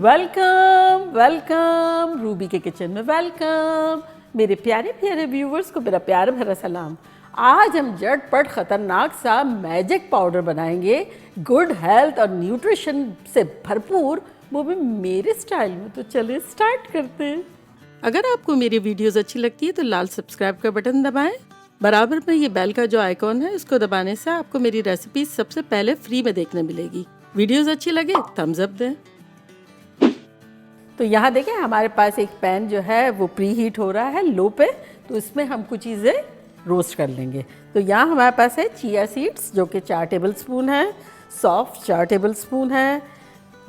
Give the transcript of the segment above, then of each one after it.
Welcome welcome Ruby के kitchen में welcome. मेरे प्यारे प्यारे व्यूवर्स को मेरा प्यार भरा सलाम। आज हम झटपट खतरनाक सा मैजिक पाउडर बनाएंगे, गुड हेल्थ और न्यूट्रिशन से भरपूर, वो भी मेरे स्टाइल में। तो चलिए स्टार्ट करते हैं। अगर आपको मेरी वीडियोस अच्छी लगती है तो लाल सब्सक्राइब का बटन दबाएं। बराबर में ये बेल का जो आइकॉन है उसको दबाने से आपको मेरी रेसिपी सबसे पहले फ्री में देखने मिलेगी। वीडियोस अच्छी लगे थम्स अप दें। तो यहाँ देखें हमारे पास एक पैन जो है वो प्री हीट हो रहा है लो पे, तो इसमें हम कुछ चीज़ें रोस्ट कर लेंगे। तो यहाँ हमारे पास है चिया सीड्स जो कि 4 टेबल स्पून है, सौंफ 4 टेबल स्पून है,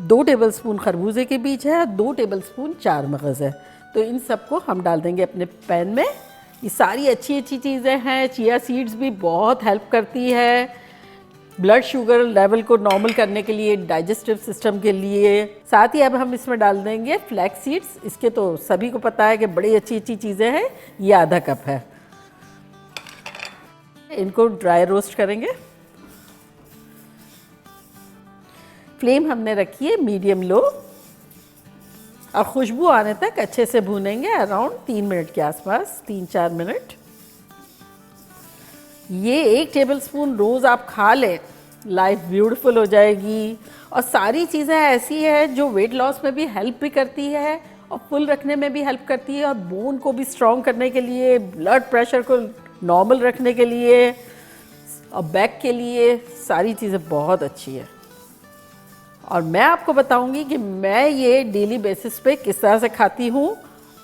2 टेबल स्पून खरबूजे के बीज है, 2 टेबल स्पून चार मगज़ है। तो इन सबको हम डाल देंगे अपने पैन में। ये सारी अच्छी अच्छी चीज़ें हैं। चिया सीड्स भी बहुत हेल्प करती है ब्लड शुगर लेवल को नॉर्मल करने के लिए, डाइजेस्टिव सिस्टम के लिए। साथ ही अब हम इसमें डाल देंगे फ्लैक्स सीड्स। इसके तो सभी को पता है कि बड़ी अच्छी अच्छी चीज़ें हैं। ये आधा कप है। इनको ड्राई रोस्ट करेंगे। फ्लेम हमने रखी है मीडियम लो और खुशबू आने तक अच्छे से भूनेंगे, अराउंड 3 मिनट के आसपास, 3-4 मिनट। ये 1 टेबलस्पून रोज़ आप खा लें, लाइफ ब्यूटीफुल हो जाएगी। और सारी चीज़ें ऐसी है जो वेट लॉस में भी हेल्प भी करती है और फुल रखने में भी हेल्प करती है, और बोन को भी स्ट्रॉन्ग करने के लिए, ब्लड प्रेशर को नॉर्मल रखने के लिए और बैक के लिए सारी चीज़ें बहुत अच्छी है। और मैं आपको बताऊंगी कि मैं ये डेली बेसिस पे किस तरह से खाती हूँ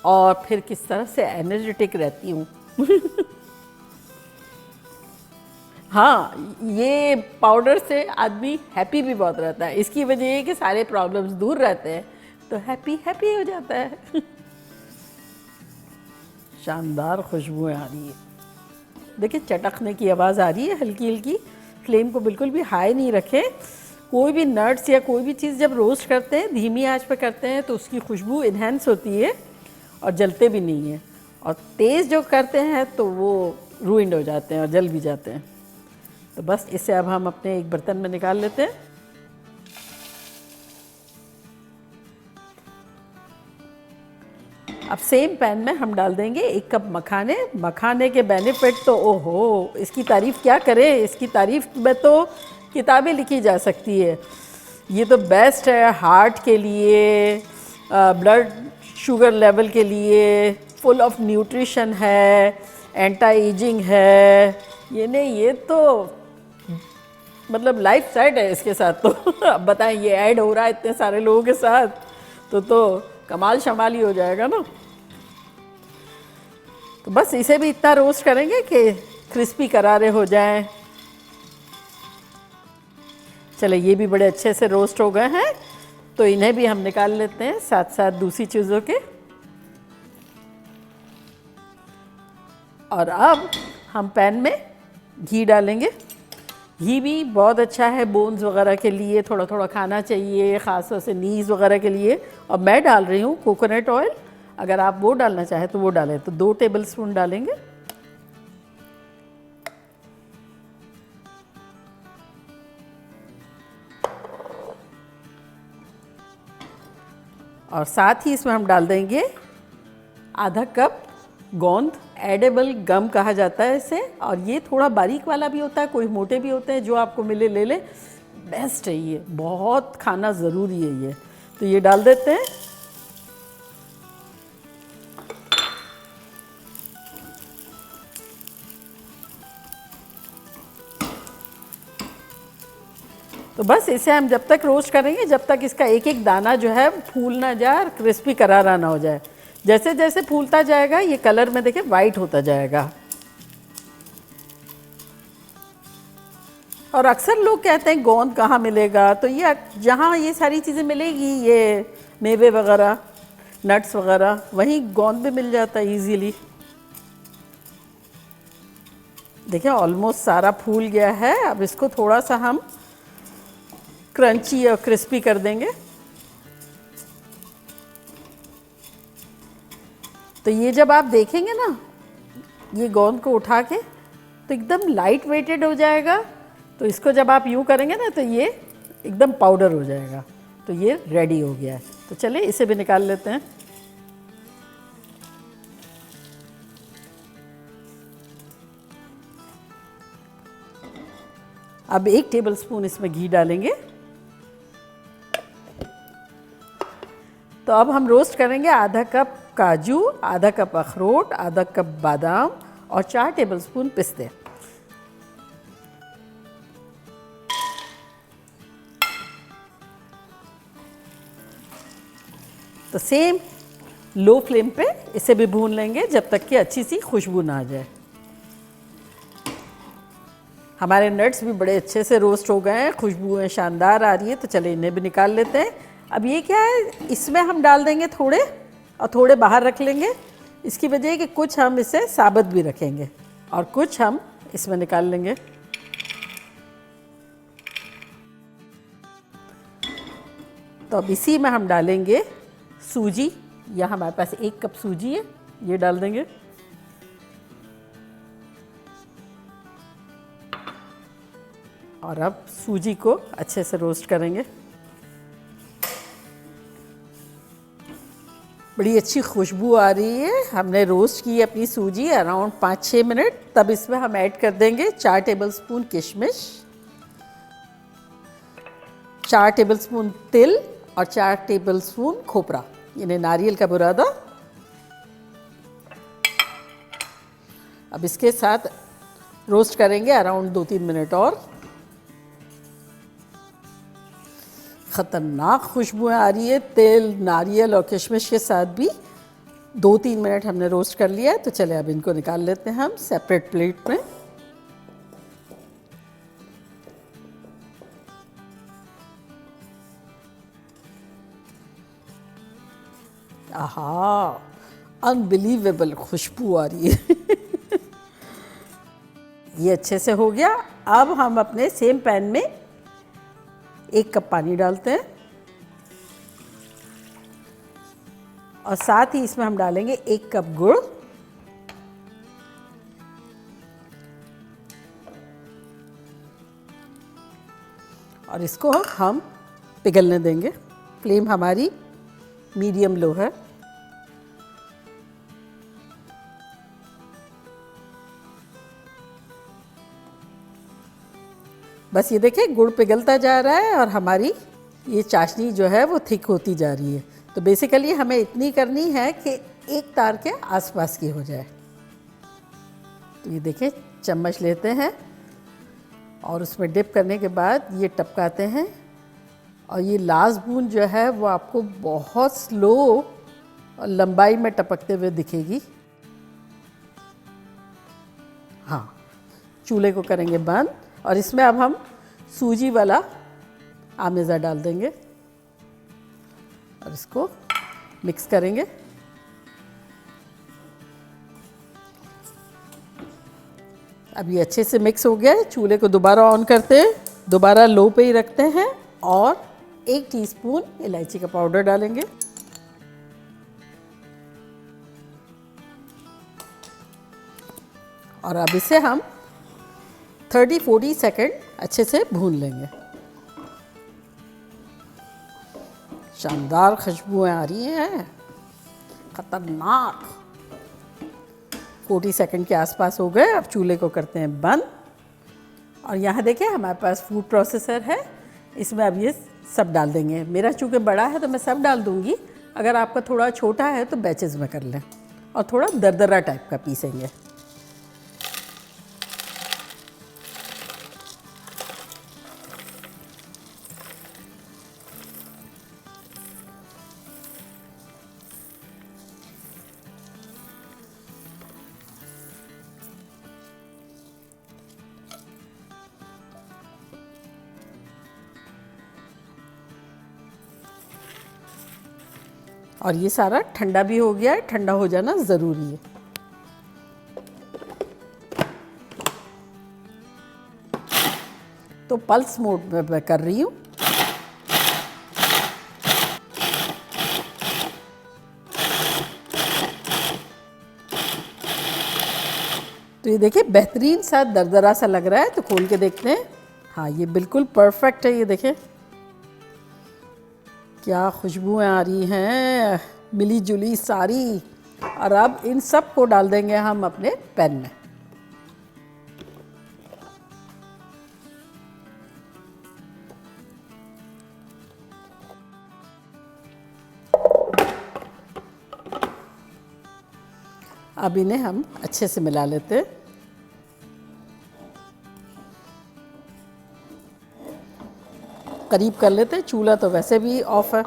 और फिर किस तरह से एनर्जेटिक रहती हूँ। हाँ, ये पाउडर से आदमी हैप्पी भी बहुत रहता है। इसकी वजह ये कि सारे प्रॉब्लम्स दूर रहते हैं, तो हैप्पी हैप्पी हो जाता है। शानदार खुशबुएं आ रही है। देखिए चटकने की आवाज़ आ रही है हल्की हल्की। फ्लेम को बिल्कुल भी हाई नहीं रखें। कोई भी नट्स या कोई भी चीज़ जब रोस्ट करते हैं धीमी आंच पे करते हैं तो उसकी खुशबू इन्हेंस होती है और जलते भी नहीं है। और तेज़ जो करते हैं तो वो रूइंड हो जाते हैं और जल भी जाते हैं। तो बस इसे अब हम अपने एक बर्तन में निकाल लेते हैं। अब सेम पैन में हम डाल देंगे 1 कप मखाने। मखाने के बेनिफिट तो ओहो, इसकी तारीफ़ क्या करें। इसकी तारीफ़ में तो किताबें लिखी जा सकती है। ये तो बेस्ट है हार्ट के लिए, ब्लड शुगर लेवल के लिए, फुल ऑफ न्यूट्रिशन है, एंटी एजिंग है। ये नहीं, ये तो मतलब लाइफ सेट है इसके साथ। तो अब बताएं, ये ऐड हो रहा है इतने सारे लोगों के साथ तो कमाल शमाल ही हो जाएगा ना। तो बस इसे भी इतना रोस्ट करेंगे कि क्रिस्पी करारे हो जाएं। चलो ये भी बड़े अच्छे से रोस्ट हो गए हैं, तो इन्हें भी हम निकाल लेते हैं साथ साथ दूसरी चीज़ों के। और अब हम पैन में घी डालेंगे। घी भी बहुत अच्छा है बोन्स वगैरह के लिए, थोड़ा थोड़ा खाना चाहिए, ख़ासतौर से नीज़ वगैरह के लिए। और मैं डाल रही हूँ कोकोनट ऑयल। अगर आप वो डालना चाहें तो वो डालें। तो 2 टेबल स्पून डालेंगे। और साथ ही इसमें हम डाल देंगे आधा कप गोंद। एडेबल गम कहा जाता है इसे। और ये थोड़ा बारीक वाला भी होता है, कोई मोटे भी होते हैं, जो आपको मिले ले ले। बेस्ट है ये, बहुत खाना ज़रूरी है ये। तो ये डाल देते हैं। तो बस इसे हम जब तक रोस्ट करेंगे जब तक इसका एक एक दाना जो है फूल ना जाए और क्रिस्पी करारा ना हो जाए। जैसे जैसे फूलता जाएगा ये कलर में देखिए वाइट होता जाएगा। और अक्सर लोग कहते हैं गोंद कहाँ मिलेगा, तो ये जहाँ ये सारी चीज़ें मिलेगी, ये मेवे वगैरह, नट्स वगैरह, वहीं गोंद भी मिल जाता है इजीली। देखिए ऑलमोस्ट सारा फूल गया है। अब इसको थोड़ा सा हम क्रंची और क्रिस्पी कर देंगे। तो ये जब आप देखेंगे ना ये गोंद को उठा के, तो एकदम लाइट वेटेड हो जाएगा। तो इसको जब आप यूँ करेंगे ना तो ये एकदम पाउडर हो जाएगा। तो ये रेडी हो गया है। तो चलिए इसे भी निकाल लेते हैं। अब 1 टेबलस्पून इसमें घी डालेंगे। तो अब हम रोस्ट करेंगे आधा कप काजू, आधा कप अखरोट, आधा कप बादाम और 4 टेबलस्पून पिस्ते। तो सेम लो फ्लेम पे इसे भी भून लेंगे जब तक कि अच्छी सी खुशबू ना आ जाए। हमारे नट्स भी बड़े अच्छे से रोस्ट हो गए हैं, खुशबुएं शानदार आ रही है। तो चलिए इन्हें भी निकाल लेते हैं। अब ये क्या है, इसमें हम डाल देंगे थोड़े और थोड़े बाहर रख लेंगे। इसकी वजह है कि कुछ हम इसे साबुत भी रखेंगे और कुछ हम इसमें निकाल लेंगे। तो अब इसी में हम डालेंगे सूजी। यहाँ हमारे पास 1 कप सूजी है, ये डाल देंगे। और अब सूजी को अच्छे से रोस्ट करेंगे। बड़ी अच्छी खुशबू आ रही है। हमने रोस्ट की अपनी सूजी अराउंड 5-6 मिनट। तब इसमें हम ऐड कर देंगे 4 टेबलस्पून किशमिश, 4 टेबलस्पून तिल और 4 टेबलस्पून खोपरा, यानी नारियल का बुरादा। अब इसके साथ रोस्ट करेंगे अराउंड 2-3 मिनट और। ख़तरनाक खुशबुएं आ रही है तेल, नारियल और किशमिश के साथ भी। 2-3 मिनट हमने रोस्ट कर लिया है। तो चले अब इनको निकाल लेते हैं हम सेपरेट प्लेट में। आहा, अनबिलीवेबल खुशबू आ रही है। ये अच्छे से हो गया। अब हम अपने सेम पैन में 1 कप पानी डालते हैं और साथ ही इसमें हम डालेंगे 1 कप गुड़ और इसको हम पिघलने देंगे। फ्लेम हमारी मीडियम लो है। बस ये देखिए गुड़ पिघलता जा रहा है और हमारी ये चाशनी जो है वो थिक होती जा रही है। तो बेसिकली हमें इतनी करनी है कि एक तार के आसपास की हो जाए। तो ये देखिए चम्मच लेते हैं और उसमें डिप करने के बाद ये टपकाते हैं और ये लास्ट बूंद जो है वो आपको बहुत स्लो और लंबाई में टपकते हुए दिखेगी। हाँ, चूल्हे को करेंगे बंद और इसमें अब हम सूजी वाला आमेज़ा डाल देंगे और इसको मिक्स करेंगे। अब ये अच्छे से मिक्स हो गया है। चूल्हे को दोबारा ऑन करते हैं, दोबारा लो पे ही रखते हैं और 1 टीस्पून इलायची का पाउडर डालेंगे। और अब इसे हम 30-40 सेकेंड अच्छे से भून लेंगे। शानदार खुशबुएं आ रही हैं, खतरनाक। 40 सेकेंड के आसपास हो गए। अब चूल्हे को करते हैं बंद और यहाँ देखिए हमारे पास फूड प्रोसेसर है। इसमें अब ये सब डाल देंगे। मेरा चूँकि बड़ा है तो मैं सब डाल दूँगी। अगर आपका थोड़ा छोटा है तो बैचेस में कर लें और थोड़ा दरदरा टाइप का पीसेंगे। और ये सारा ठंडा भी हो गया है। ठंडा हो जाना ज़रूरी है। तो पल्स मोड में मैं कर रही हूँ। तो ये देखिए बेहतरीन सा दरदरा सा लग रहा है। तो खोल के देखते हैं। हाँ, ये बिल्कुल परफेक्ट है। ये देखिए क्या खुशबुएं आ रही हैं, मिली जुली सारी। और अब इन सब को डाल देंगे हम अपने पैन में। अब इन्हें हम अच्छे से मिला लेते हैं। करीब कर लेते हैं, चूल्हा तो वैसे भी ऑफ है।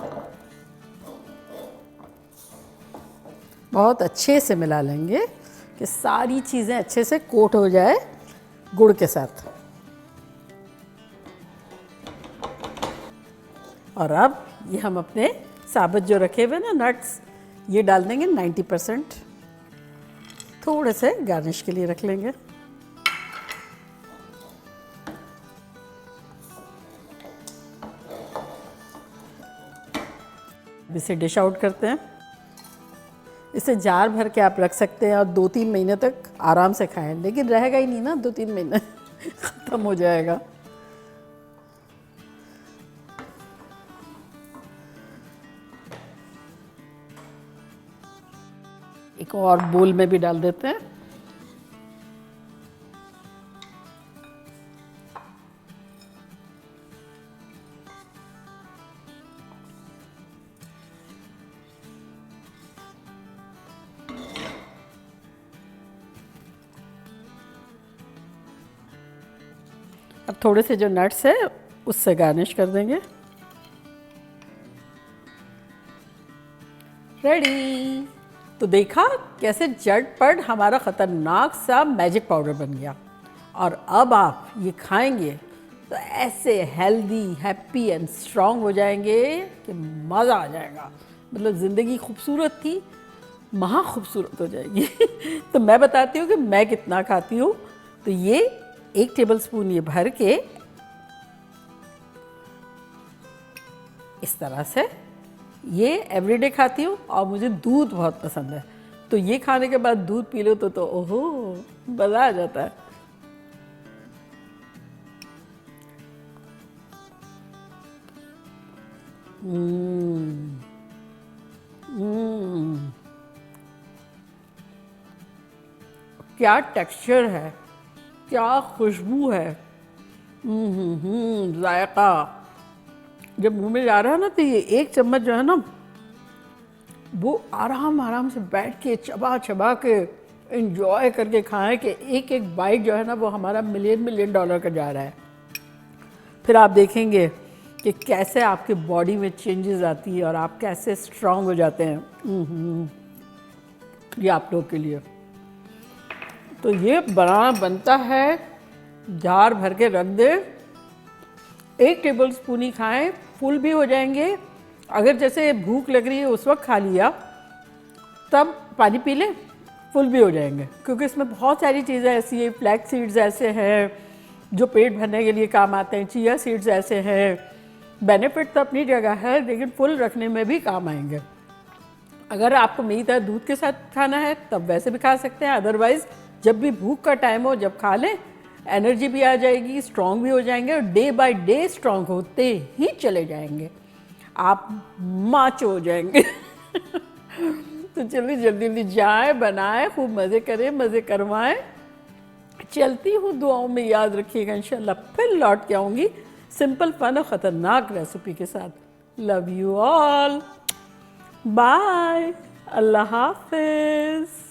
बहुत अच्छे से मिला लेंगे कि सारी चीज़ें अच्छे से कोट हो जाए गुड़ के साथ। और अब ये हम अपने साबुत जो रखे हुए ना नट्स, ये डाल देंगे 90%। थोड़े से गार्निश के लिए रख लेंगे। इसे डिश आउट करते हैं। इसे जार भर के आप रख सकते हैं और 2-3 महीने तक आराम से खाएं, लेकिन रहेगा ही नहीं ना 2-3 महीने ख़त्म हो जाएगा। एक और बोल में भी डाल देते हैं। अब थोड़े से जो नट्स है उससे गार्निश कर देंगे। रेडी। तो देखा कैसे झटपट हमारा ख़तरनाक सा मैजिक पाउडर बन गया। और अब आप ये खाएंगे तो ऐसे हेल्दी, हैप्पी एंड स्ट्रॉन्ग हो जाएंगे कि मज़ा आ जाएगा। मतलब ज़िंदगी खूबसूरत थी, महा खूबसूरत हो जाएगी। तो मैं बताती हूँ कि मैं कितना खाती हूँ। तो ये 1 टेबलस्पून ये भर के इस तरह से ये एवरीडे खाती हूँ। और मुझे दूध बहुत पसंद है, तो ये खाने के बाद दूध पी लो तो ओहो मज़ा आ जाता है। क्या टेक्सचर है, क्या खुशबू है, जायका। जब मुंह में जा रहा है ना तो ये 1 चम्मच जो है ना वो आराम से बैठ के चबा चबा के एंजॉय करके खाएं कि एक बाइट जो है ना वो हमारा मिलियन डॉलर का जा रहा है। फिर आप देखेंगे कि कैसे आपके बॉडी में चेंजेस आती है और आप कैसे स्ट्रांग हो जाते हैं। ये आप लोग के लिए तो ये बनता है। जार भर के रख दे, 1 टेबलस्पून ही खाएं, फुल भी हो जाएंगे। अगर जैसे भूख लग रही है उस वक्त खा लिया, तब पानी पी लें, फुल भी हो जाएंगे। क्योंकि इसमें बहुत सारी चीज़ें ऐसी है, फ्लैक्स सीड्स ऐसे हैं जो पेट भरने के लिए काम आते हैं, चिया सीड्स ऐसे हैं। बेनिफिट तो अपनी जगह है, लेकिन फुल रखने में भी काम आएंगे। अगर आपको मेरी तरह दूध के साथ खाना है तब वैसे भी खा सकते हैं। अदरवाइज़ जब भी भूख का टाइम हो जब खा लें, एनर्जी भी आ जाएगी, स्ट्रॉन्ग भी हो जाएंगे और डे बाय डे स्ट्रॉन्ग होते ही चले जाएंगे, आप माचो हो जाएंगे। तो जल्दी जल्दी जाएं, बनाएं, खूब मज़े करें, मज़े करवाएं। चलती हूँ, दुआओं में याद रखिएगा। इंशाल्लाह फिर लौट के आऊँगी सिंपल फन और ख़तरनाक रेसिपी के साथ। लव यू ऑल, बाय, अल्लाह हाफिज़।